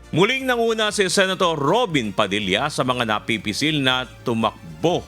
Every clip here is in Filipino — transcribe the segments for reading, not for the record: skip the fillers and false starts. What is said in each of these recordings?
Muling nanguna si Senator Robin Padilla sa mga napipisil na tumakbo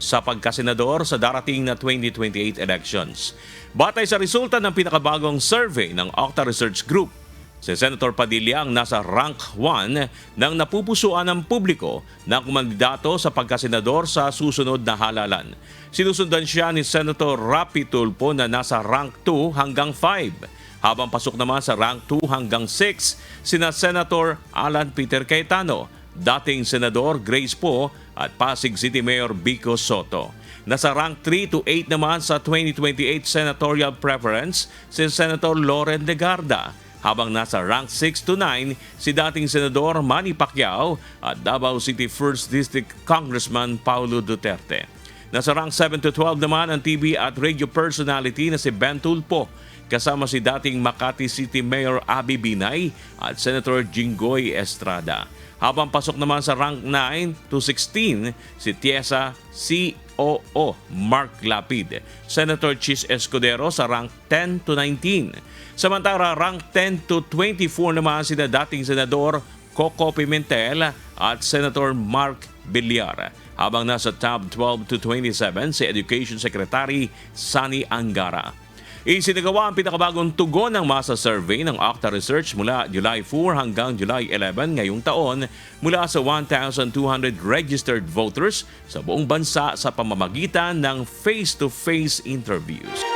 sa pagkasenador sa darating na 2028 elections. Batay sa resulta ng pinakabagong survey ng Octa Research Group, si Senator Padilla ang nasa rank 1 ng napupusuan ng publiko na kumandidato sa pagkasenador sa susunod na halalan. Sinusundan siya ni Senator Rapi Tulfo na nasa rank 2 hanggang 5. Habang pasok naman sa rank 2 hanggang 6, sina Senator Alan Peter Cayetano, dating Senador Grace Poe at Pasig City Mayor Vico Soto. Nasa rank 3 to 8 naman sa 2028 senatorial preference si Senator Loren Legarda, habang nasa rank 6 to 9 si dating Senador Manny Pacquiao at Davao City 1st District Congressman Paulo Duterte. Nasa rank 7 to 12 naman ang TV at radio personality na si Ben Tulfo, kasama si dating Makati City Mayor Abby Binay at Senator Jinggoy Estrada. Habang pasok naman sa rank 9 to 16 si Tiesa COO Mark Lapid, Senator Chis Escudero sa rank 10 to 19. Samantala rank 10 to 24 naman sina dating Senador Coco Pimentel at Senator Mark Villar. Habang nasa top 12 to 27 si Education Secretary Sani Angara. Isinagawa ang pinakabagong tugon ng masa survey ng Octa Research mula July 4 hanggang July 11 ngayong taon mula sa 1,200 registered voters sa buong bansa sa pamamagitan ng face-to-face interviews.